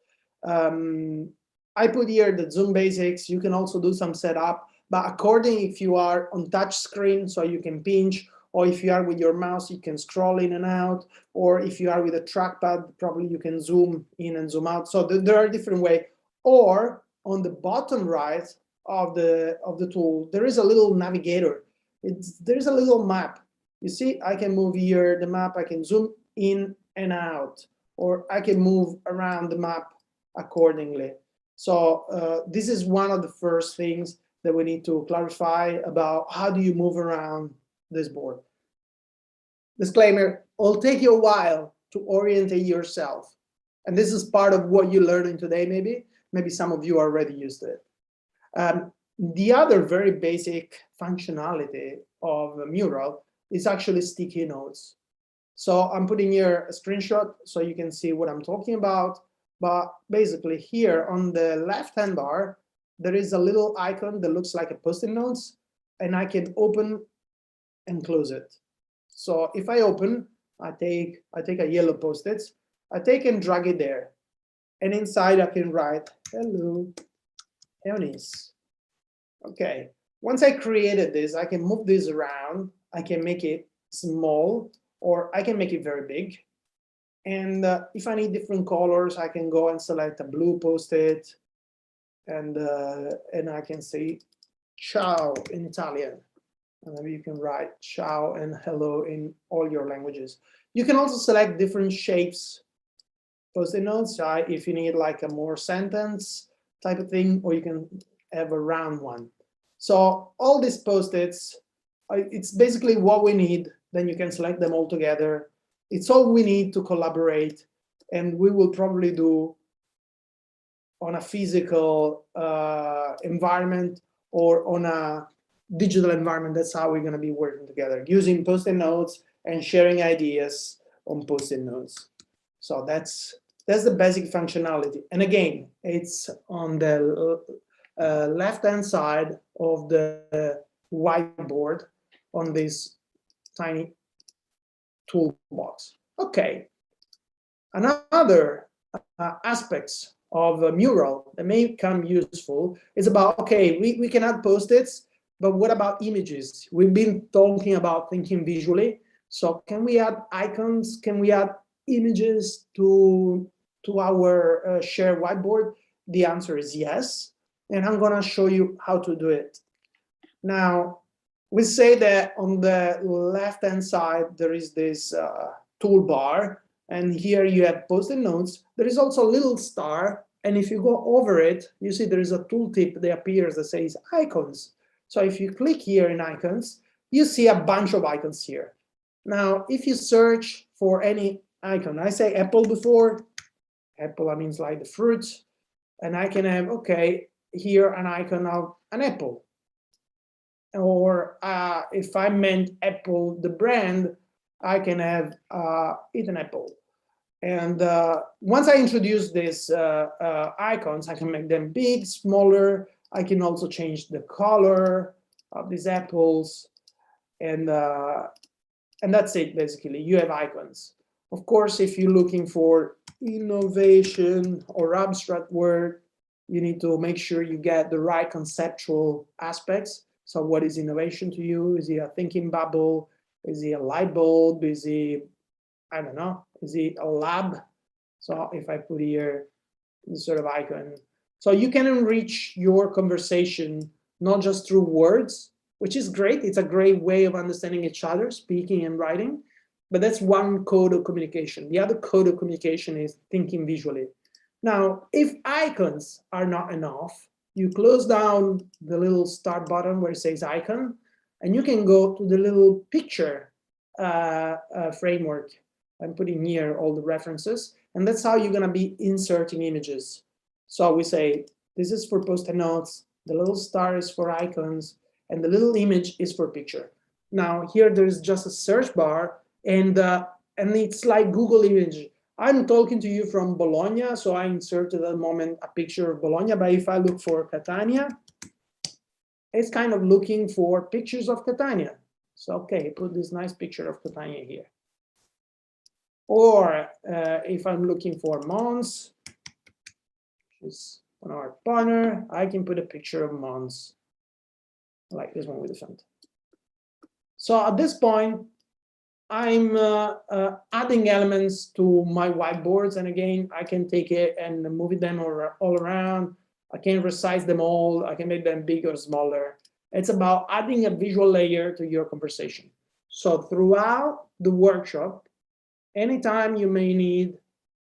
I put here the Zoom basics. You can also do some setup, but according if you are on touch screen, so you can pinch, or if you are with your mouse, you can scroll in and out, or if you are with a trackpad, probably you can zoom in and zoom out. So there are different ways. Or on the bottom right of the tool, there is a little navigator. There is a little map. You see, I can move here the map, I can zoom in and or I can move around the map accordingly. So this is one of the first things that we need to clarify about how do you move around this board. Disclaimer, it'll take you a while to orientate yourself. And this is part of what you're learning today, maybe. Maybe some of you are already used to it. The other very basic functionality of Mural is actually sticky notes. So I'm putting here a screenshot so you can see what I'm talking about. But basically here on the left-hand bar, there is a little icon that looks like a Post-it notes, and I can open and close it. So if I open, I take a yellow Post-it, I take and drag it there. And inside I can write, hello, Eunice. Okay, once I created this, I can move this around. I can make it small, or I can make it very big. And if I need different colors, I can go and select a blue Post-it, and I can say ciao in Italian. And maybe you can write ciao and hello in all your languages. You can also select different shapes Post-it notes if you need like a more sentence type of thing, or you can have a round one. So all these Post-its, it's basically what we need. Then you can select them all together. It's all we need to collaborate, and we will probably do on a physical environment or on a digital environment. That's how we're going to be working together, using Post-it notes and sharing ideas on Post-it notes. So that's the basic functionality. And again, it's on the left-hand side of the whiteboard on this tiny toolbox. Okay. Another aspects of a Mural that may become useful is about, okay, we can add Post-its, but what about images? We've been talking about thinking visually. So can we add icons? Can we add images to our shared whiteboard? The answer is yes. And I'm going to show you how to do it. Now, we say that on the left-hand side, there is this toolbar. And here you have Post-it notes. There is also a little star. And if you go over it, you see there is a tooltip that appears that says icons. So if you click here in icons, you see a bunch of icons here. Now, if you search for any icon, I say apple before. Apple means like the fruit. And I can have, okay, here an icon of an apple. Or if I meant Apple, the brand, I can have Eat an Apple. And once I introduce these icons, I can make them big, smaller. I can also change the color of these apples, and that's it, basically. You have icons. Of course, if you're looking for innovation or abstract word, you need to make sure you get the right conceptual aspects. So what is innovation to you? Is it a thinking bubble? Is it a light bulb? Is it, I don't know, is it a lab? So if I put here this sort of icon, so you can enrich your conversation, not just through words, which is great. It's a great way of understanding each other, speaking and writing, but that's one code of communication. The other code of communication is thinking visually. Now, if icons are not enough, you close down the little start button where it says icon, and you can go to the little picture framework. I'm putting here all the references, and that's how you're going to be inserting images. So we say, this is for post-it notes, the little star is for icons, and the little image is for picture. Now, here there's just a search bar, and it's like Google Image. I'm talking to you from Bologna, so I inserted at the moment a picture of Bologna, but if I look for Catania, it's kind of looking for pictures of Catania. So, okay, put this nice picture of Catania here. Or if I'm looking for Mons, which is on our partner, I can put a picture of Mons, like this one with the font. So at this point, I'm adding elements to my whiteboards, and again, I can take it and move them all around. I can resize them all. I can make them bigger or smaller. It's about adding a visual layer to your conversation. So throughout the workshop, anytime you may need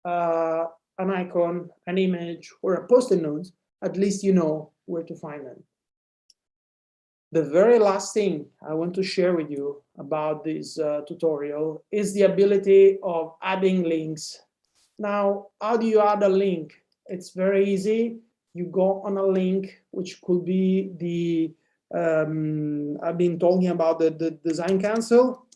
an icon, an image, or a post-it note, at least you know where to find them. The very last thing I want to share with you about this tutorial is the ability of adding links. Now, how do you add a link? It's very easy. You go on a link, which could be the, I've been talking about the Design Council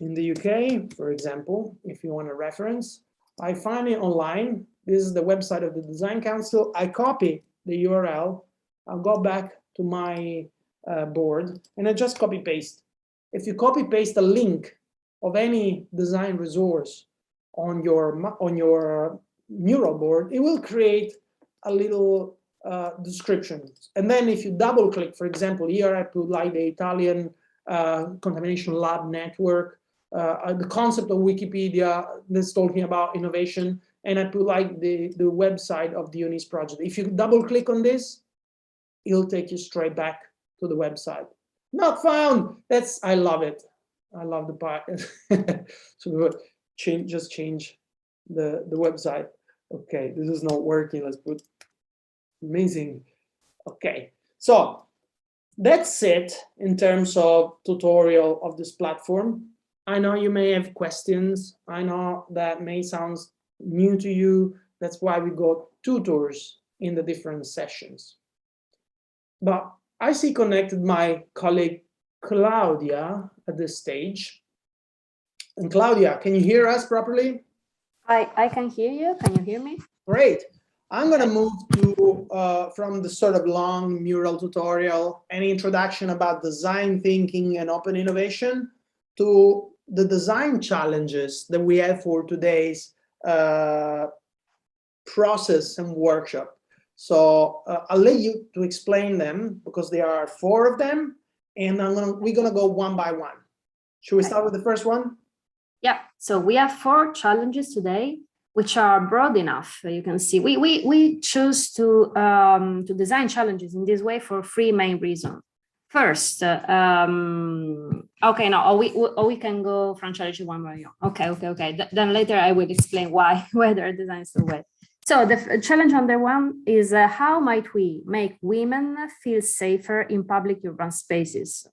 in the UK, for example, if you want a reference. I find it online. This is the website of the Design Council. I copy the URL. I'll go back to my board, and I just copy paste. If you copy paste a link of any design resource on your mural board, it will create a little description. And then if you double click, for example, here I put like the Italian Contamination Lab Network, the concept of Wikipedia that's talking about innovation, and I put like the website of the UNICT project. If you double click on this, it'll take you straight back to the website. Not found. That's, I love it. I love the part. So just change the website. Okay, this is not working. Let's put amazing. Okay, so that's it in terms of tutorial of this platform. I know you may have questions. I know that may sound new to you. That's why we got tutors in the different sessions. But I see connected my colleague Claudia at this stage. And Claudia, can you hear us properly? I can hear you. Can you hear me? Great. I'm going to move to from the sort of long mural tutorial, an introduction about design thinking and open innovation, to the design challenges that we have for today's process and workshop. So I'll let you to explain them because there are 4 of them, and we're gonna go one by one. Should we start with the first one? Yeah. So we have 4 challenges today, which are broad enough. You can see we choose to design challenges in this way for 3 main reasons. First, okay, no, we can go from challenge one by one. Okay. Then later I will explain why they're designed so well. So the challenge number 1 is how might we make women feel safer in public urban spaces?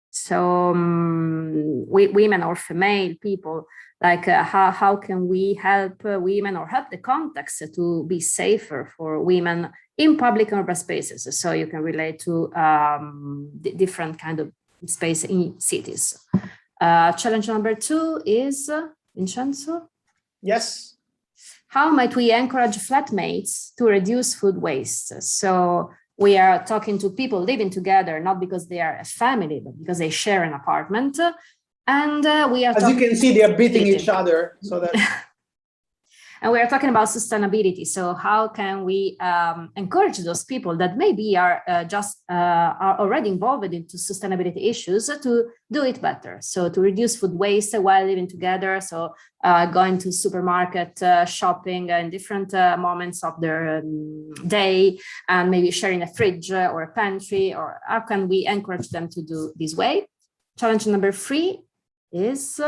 So women or female people, like how can we help women or help the context to be safer for women in public urban spaces? So you can relate to different kind of space in cities. Challenge number 2 is, Vincenzo? Yes. How might we encourage flatmates to reduce food waste? So We are talking to people living together, not because they are a family, but because they share an apartment. And we are, as you can see, they are beating each other. So that. And we are talking about sustainability. So how can we encourage those people that maybe are are already involved into sustainability issues to do it better? So to reduce food waste while living together. So going to supermarket, shopping in different moments of their day, and maybe sharing a fridge or a pantry, or how can we encourage them to do this way? Challenge number 3 is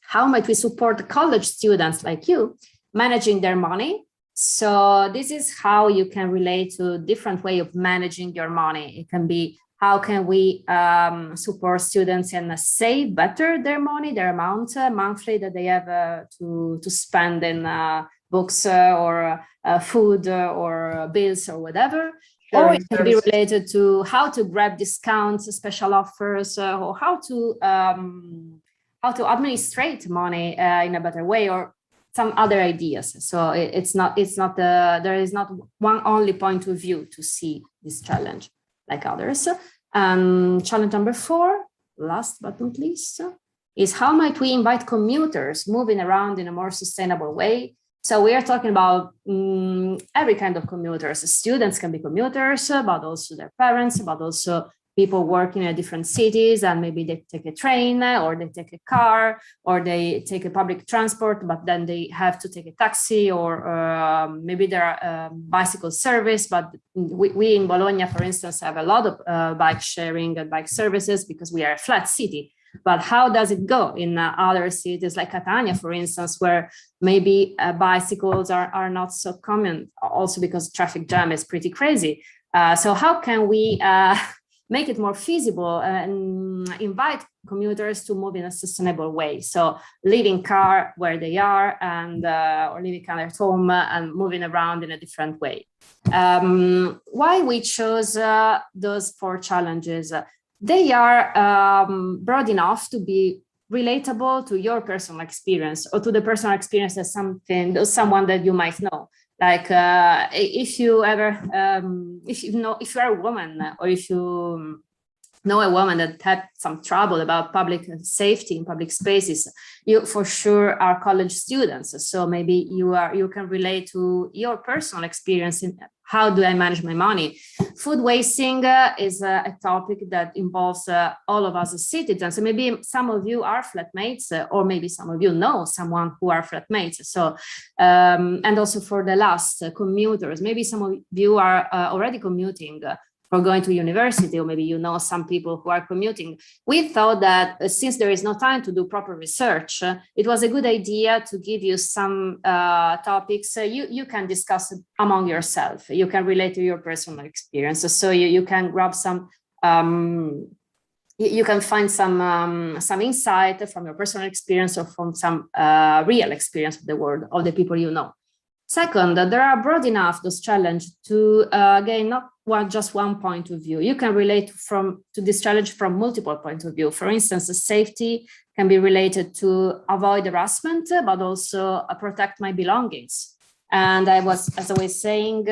how might we support college students like you managing their money? So this is how you can relate to different way of managing your money. It can be, how can we support students and save better their money, their amount monthly that they have to spend in books or food or bills or whatever. Or it can be related to how to grab discounts, special offers, or how to administrate money in a better way, or some other ideas. So there is not one only point of view to see this challenge like others. Challenge number 4, last but not least, is how might we invite commuters moving around in a more sustainable way? So we are talking about every kind of commuters. Students can be commuters, but also their parents, but also people working in different cities, and maybe they take a train or they take a car or they take a public transport, but then they have to take a taxi, or maybe there are bicycle service. But we in Bologna, for instance, have a lot of bike sharing and bike services because we are a flat city. But how does it go in other cities like Catania, for instance, where maybe bicycles are not so common, also because traffic jam is pretty crazy. So how can we make it more feasible and invite commuters to move in a sustainable way? So leaving car where they are, and or leaving car at home and moving around in a different way. Why we chose those 4 challenges? They are broad enough to be relatable to your personal experience, or to the personal experience of someone that you might know. Like if you are a woman, or if you know a woman that had some trouble about public safety in public spaces, you for sure are college students. So maybe you can relate to your personal experience in how do I manage my money. Food wasting is a topic that involves all of us as citizens. So maybe some of you are flatmates, or maybe some of you know someone who are flatmates. So, and also for the last commuters, maybe some of you are already commuting or going to university, or maybe you know some people who are commuting. We thought that since there is no time to do proper research, it was a good idea to give you some topics you can discuss among yourself. You can relate to your personal experiences. So you can grab some, you can find some insight from your personal experience, or from some real experience of the world, of the people you know. Second, there are broad enough those challenges to gain not just one point of view. You can relate to this challenge from multiple points of view. For instance, safety can be related to avoid harassment, but also protect my belongings. And as I was saying,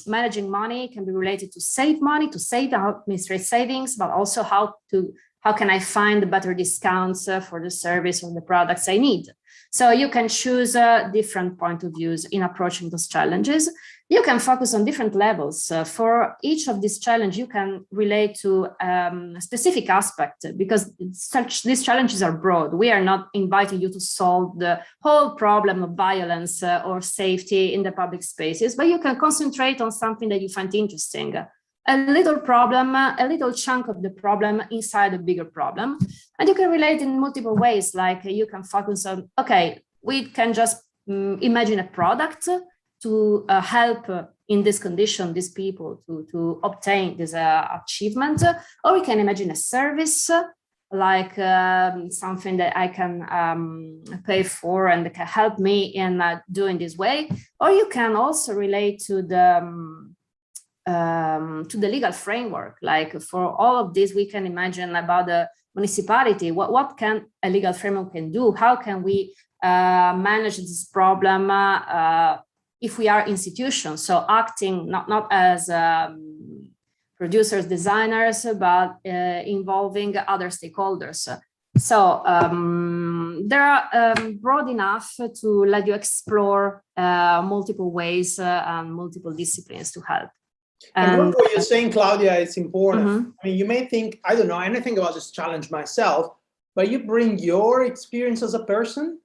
managing money can be related to save money, to save the administrate savings, but also how can I find better discounts for the service or the products I need. So you can choose different point of views in approaching those challenges. You can focus on different levels. For each of these challenges, you can relate to a specific aspect, because these challenges are broad. We are not inviting you to solve the whole problem of violence or safety in the public spaces, but you can concentrate on something that you find interesting. A little problem, a little chunk of the problem inside a bigger problem. And you can relate in multiple ways, like you can focus on, okay, we can just imagine a product to help in this condition, these people to obtain this achievement, or we can imagine a service, like something that I can pay for and that can help me in doing this way. Or you can also relate to the legal framework. Like for all of this, we can imagine about the municipality. What can a legal framework can do? How can we manage this problem if we are institutions, so acting not as producers, designers, but involving other stakeholders. So they're broad enough to let you explore multiple ways and multiple disciplines to help. And what you're saying, Claudia, is important. Mm-hmm. I mean, you may think, I don't know anything about this challenge myself, but you bring your experience as a person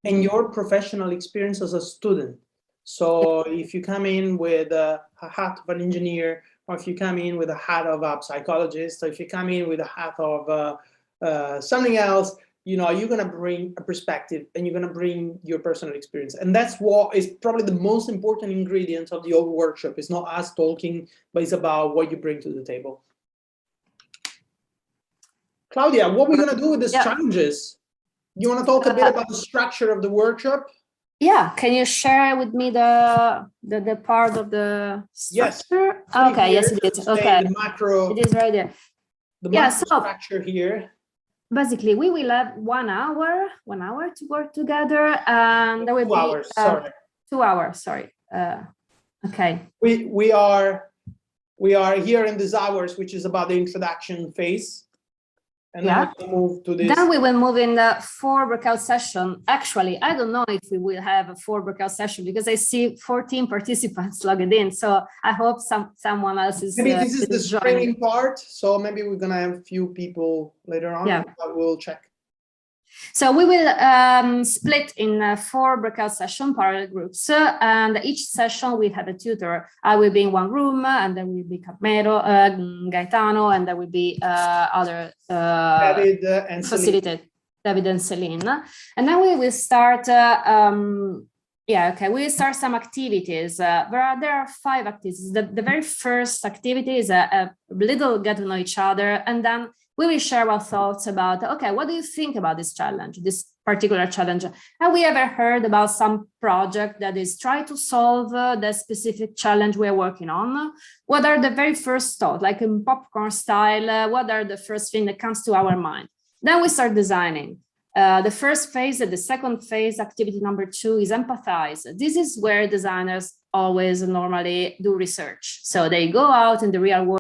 and your professional experience as a student. So if you come in with a hat of an engineer, or if you come in with a hat of a psychologist, or if you come in with a hat of something else, you know, you're going to bring a perspective and you're going to bring your personal experience. And that's what is probably the most important ingredient of the whole workshop. It's not us talking, but it's about what you bring to the table. Claudia, what are we going to do with these challenges? You want to talk a bit about the structure of the workshop? Yeah, can you share with me the part of the structure? Yes. Okay, yes, it is. Okay, the macro, it is right there. The macro structure here. Basically, we will have 1 hour to work together, and there will 2 hours. Sorry. 2 hours. Sorry. Okay. We are here in these hours, which is about the introduction phase. And then we move to this. Then we will move in the 4 breakout session. Actually, I don't know if we will have a 4 breakout session because I see 14 participants logged in. So I hope someone else is. Maybe this is the screening part. So maybe we're gonna have a few people later on. Yeah. But we'll check. So we will split in 4 breakout session parallel groups, and each session will have a tutor. I will be in one room, and then will be Carmelo, Gaetano, and there will be other David and facilitated, David and Celine. And then we will start. We will start some activities. There are 5 activities. The very first activity is a little get to know each other, and then we will share our thoughts about, okay, what do you think about this challenge, this particular challenge? Have we ever heard about some project that is trying to solve the specific challenge we're working on? What are the very first thoughts, like in popcorn style, what are the first thing that comes to our mind? Then we start designing. The first phase, the second phase, activity number 2 is empathize. This is where designers always normally do research. So they go out in the real world